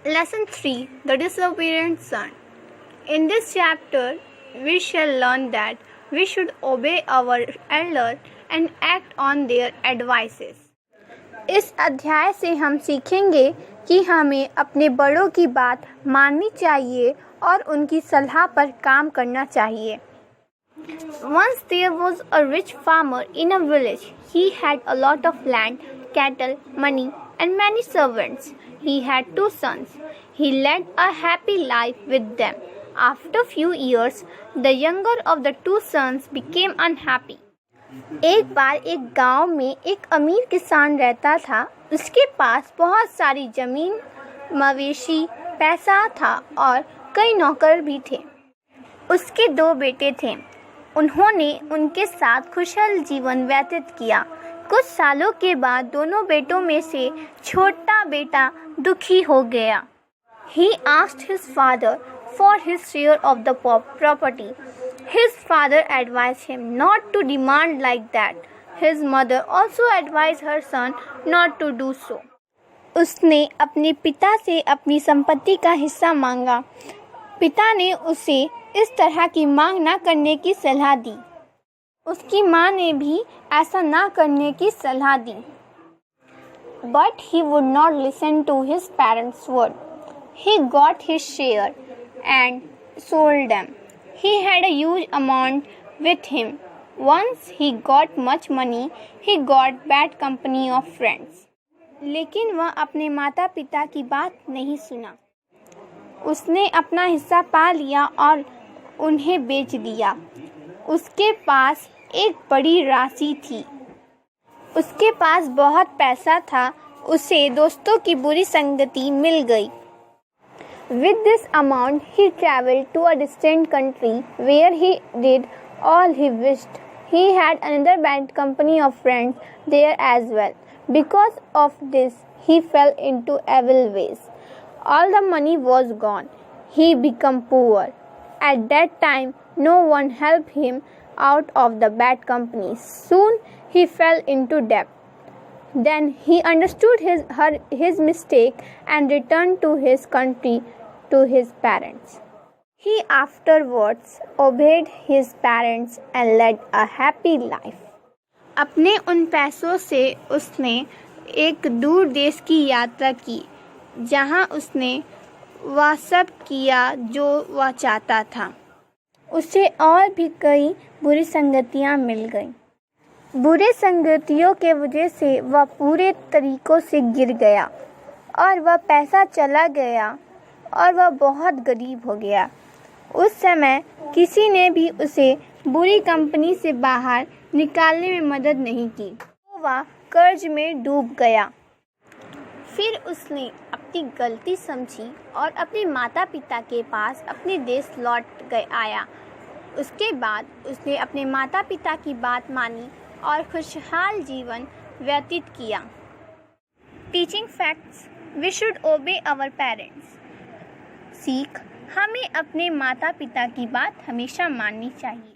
Lesson 3: The Disobedient Son. In this chapter, we shall learn that we should obey our elders and act on their advices. इस अध्याय से हम सीखेंगे कि हमें अपने बड़ों की बात माननी चाहिए और उनकी सलाह पर काम करना चाहिए. Once there was a rich farmer in a village. He had a lot of land, cattle, money, and many servants. He had 2 sons. He led a happy life with them. After few years, the younger of the 2 sons became unhappy. एक बार एक गांव में एक अमीर किसान रहता था. उसके पास बहुत सारी जमीन, मवेशी, पैसा था और कई नौकर भी थे. उसके 2 बेटे थे. उन्होंने उनके साथ खुशहाल जीवन व्यतीत किया. कुछ सालों के बाद दोनों बेटों में से छोटा बेटा दुखी हो गया. He asked his father for his share of the property. His father advised him not to demand like that. His mother also advised her son not to do so. उसने अपने पिता से अपनी संपत्ति का हिस्सा मांगा. पिता ने उसे इस तरह की मांग न करने की सलाह दी. उसकी माँ ने भी ऐसा ना करने की सलाह दी. But he would not listen to his parents' word. He got his share and sold them. He had a huge amount with him. Once he got much money, he got bad company of friends. लेकिन वह अपने माता पिता की बात नहीं सुना. उसने अपना हिस्सा पा लिया और उन्हें बेच दिया. उसके पास एक बड़ी राशि थी. उसके पास बहुत पैसा था. उसे दोस्तों की बुरी संगति मिल गई. With this amount, he traveled to a distant country where he did all he wished. He had another bad company of friends there as well. Because of this, he fell into evil ways. All the money was gone. He became poor. At that time, no one helped him out of the bad company. Soon, he fell into debt. Then he understood his mistake and returned to his country, to his parents. He afterwards obeyed his parents and led a happy life. अपने उन पैसों से उसने एक दूर देश की यात्रा की, जहां उसने वह सब किया जो वह चाहता था. उसे और भी कई बुरी संगतियां मिल गईं. बुरे संगतियों के वजह से वह पूरे तरीकों से गिर गया और वह पैसा चला गया और वह बहुत गरीब हो गया. उस समय किसी ने भी उसे बुरी कंपनी से बाहर निकालने में मदद नहीं की. तो वह कर्ज में डूब गया. फिर उसने अपनी गलती समझी और अपने माता पिता के पास अपने देश लौट आया. उसके बाद उसने अपने माता पिता की बात मानी और खुशहाल जीवन व्यतीत किया. Teaching facts. We should obey our parents. सीख. हमें अपने माता पिता की बात हमेशा माननी चाहिए.